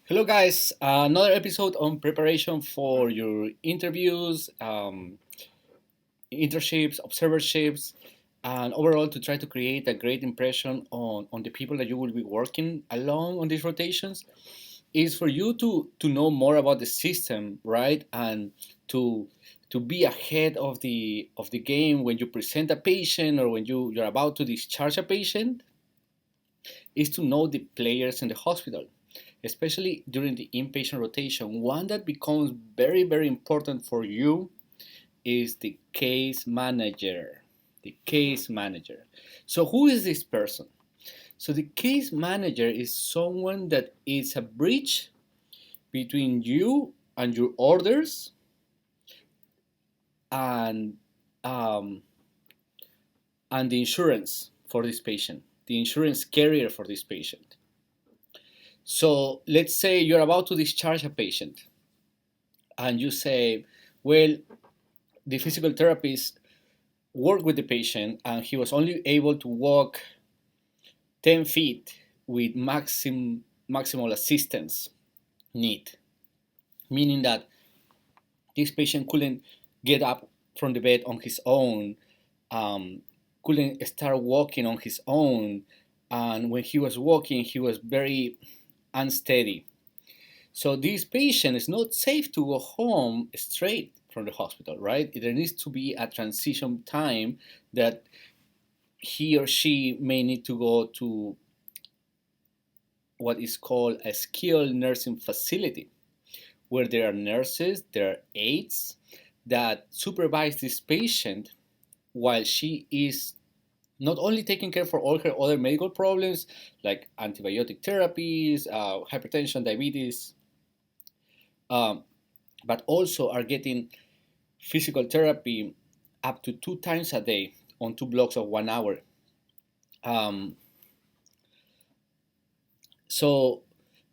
Hello, guys. Another episode on preparation for your interviews, internships, observerships, and overall to try to create a great impression on the people that you will be working along on these rotations is for you to know more about the system, right? And to to be ahead of the game when you present a patient or when you're about to discharge a patient is to know the players in the hospital, especially during the inpatient rotation. One that becomes very, very important for you is the case manager. The case manager. So, who is this person? So, the case manager is someone that is a bridge between you and your orders and um, and the insurance for this patient, the insurance carrier for this patient. So let's say you're about to discharge a patient and you say, well, the physical therapist worked with the patient and he was only able to walk 10 feet with maximal assistance need, meaning that this patient couldn't get up from the bed on his own, um, couldn't start walking on his own, and when he was walking, he was very unsteady. So this patient is not safe to go home straight from the hospital, right? There needs to be a transition time that he or she may need to go to what is called a skilled nursing facility, where there are nurses, there are aides that supervise this patient while she is not only taking care for all her other medical problems like antibiotic therapies, hypertension, diabetes, um, but also are getting physical therapy up to 2 times a day on 2 blocks of 1 hour. Um, so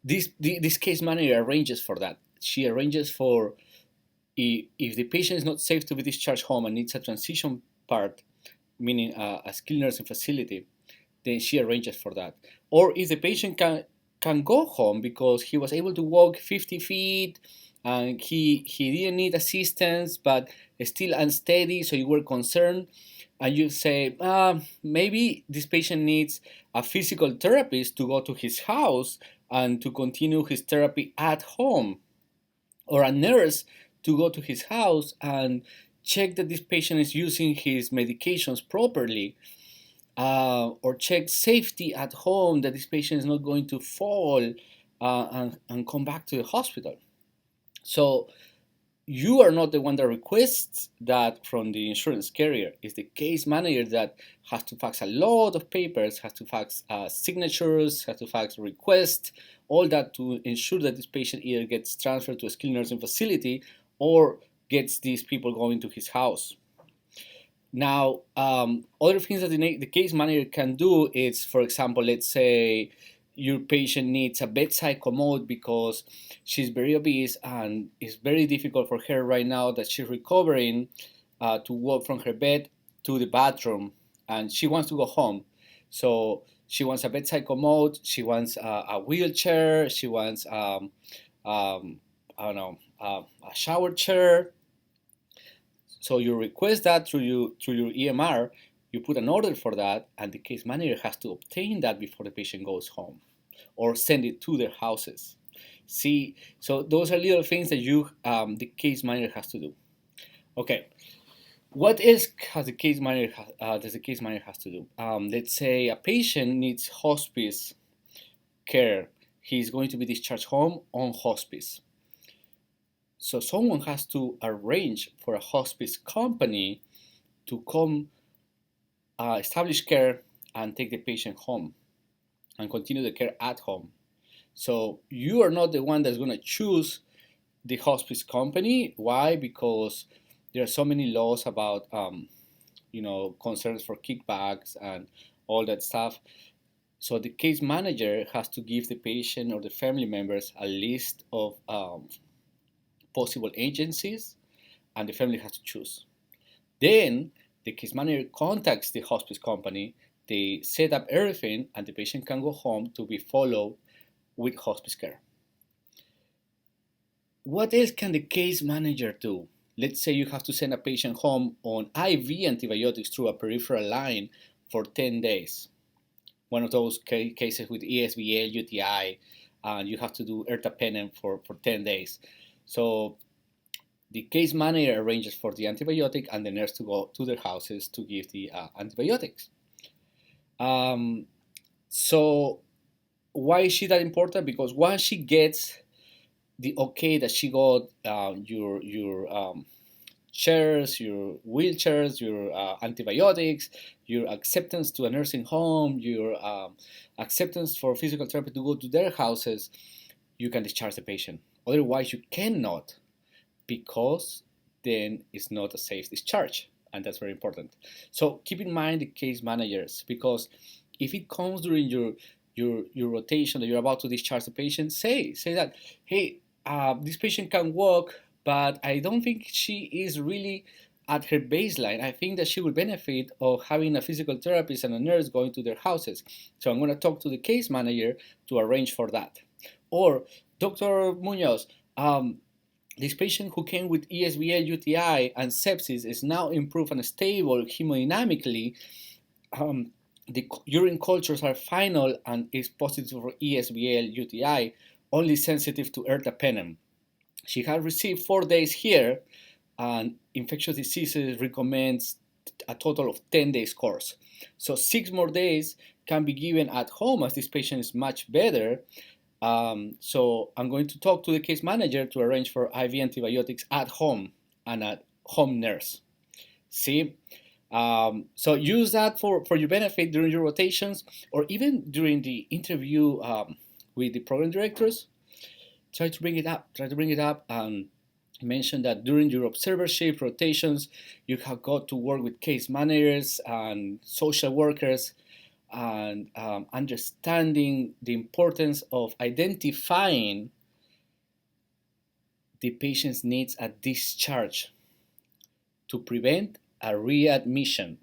this case manager arranges for that. She arranges for if the patient is not safe to be discharged home and needs a transition part, meaning a skilled nursing facility, then she arranges for that. Or if the patient can go home because he was able to walk 50 feet and he didn't need assistance but still unsteady, so you were concerned and you say, maybe this patient needs a physical therapist to go to his house and to continue his therapy at home, or a nurse to go to his house and check that this patient is using his medications properly, or check safety at home, that this patient is not going to fall and come back to the hospital. So you are not the one that requests that from the insurance carrier. It's the case manager that has to fax a lot of papers, has to fax signatures, has to fax requests, all that to ensure that this patient either gets transferred to a skilled nursing facility or gets these people going to his house. Now, other things that the case manager can do is, for example, let's say your patient needs a bedside commode because she's very obese and it's very difficult for her right now that she's recovering to walk from her bed to the bathroom, and she wants to go home. So she wants a bedside commode, she wants a wheelchair, she wants I don't know, a shower chair. So you request that through your EMR, you put an order for that, and the case manager has to obtain that before the patient goes home, or send it to their houses. See, so those are little things that the case manager has to do. Okay, what else has the case manager does the case manager has to do? Let's say a patient needs hospice care. He's going to be discharged home on hospice. So someone has to arrange for a hospice company to come establish care and take the patient home and continue the care at home. So you are not the one that's going to choose the hospice company. Why? Because there are so many laws about concerns for kickbacks and all that stuff. So the case manager has to give the patient or the family members a list of possible agencies, and the family has to choose. Then the case manager contacts the hospice company, they set up everything, and the patient can go home to be followed with hospice care. What else can the case manager do? Let's say you have to send a patient home on IV antibiotics through a peripheral line for 10 days. One of those cases with ESBL, UTI, and you have to do ertapenem for 10 days. So the case manager arranges for the antibiotic and the nurse to go to their houses to give the antibiotics. Um, so why is she that important? Because once she gets the okay that she got your chairs, your wheelchairs, your antibiotics, your acceptance to a nursing home, your acceptance for physical therapy to go to their houses, you can discharge the patient. Otherwise, you cannot, because then it's not a safe discharge, and that's very important. So keep in mind the case managers, because if it comes during your rotation that you're about to discharge the patient, say that, hey, this patient can walk, but I don't think she is really at her baseline. I think that she would benefit of having a physical therapist and a nurse going to their houses. So I'm going to talk to the case manager to arrange for that. Or, Dr. Munoz, this patient who came with ESBL, UTI, and sepsis is now improved and stable hemodynamically. The urine cultures are final and is positive for ESBL, UTI, only sensitive to ertapenem. She has received 4 days here, and infectious diseases recommends a total of 10 days course. So 6 more days can be given at home as this patient is much better. So I'm going to talk to the case manager to arrange for IV antibiotics at home and at home nurse. See? So use that for your benefit during your rotations, or even during the interview with the program directors. Try to bring it up. Try to bring it up and mention that during your observership rotations, you have got to work with case managers and social workers, and understanding the importance of identifying the patient's needs at discharge to prevent a readmission.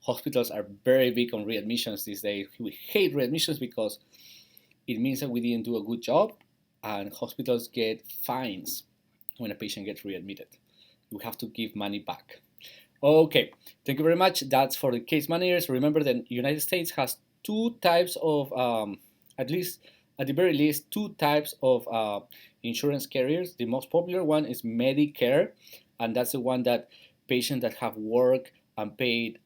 Hospitals are very big on readmissions these days. We hate readmissions because it means that we didn't do a good job, and hospitals get fines when a patient gets readmitted. We have to give money back. Okay, thank you very much. That's for the case managers. Remember that the United States has two types of, at least at the very least, two types of insurance carriers. The most popular one is Medicare, and that's the one that patients that have worked and paid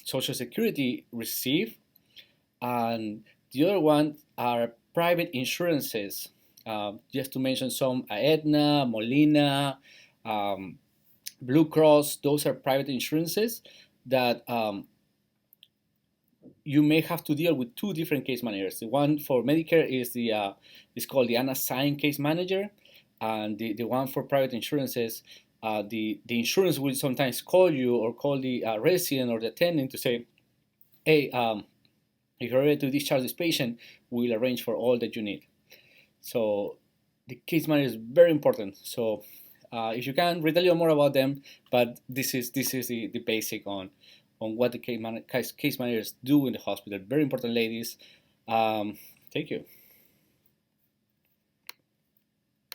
Social Security receive. And the other one are private insurances. Just to mention some, Aetna, Molina, Blue Cross, those are private insurances that you may have to deal with two different case managers. The one for Medicare is called the unassigned case manager, and the one for private insurances, the insurance will sometimes call you or call the resident or the attendant to say, hey, if you're ready to discharge this patient, we'll arrange for all that you need. So the case manager is very important. So if you can, read a little more about them, but this is the basic on what the case managers do in the hospital. Very important, ladies. Thank you.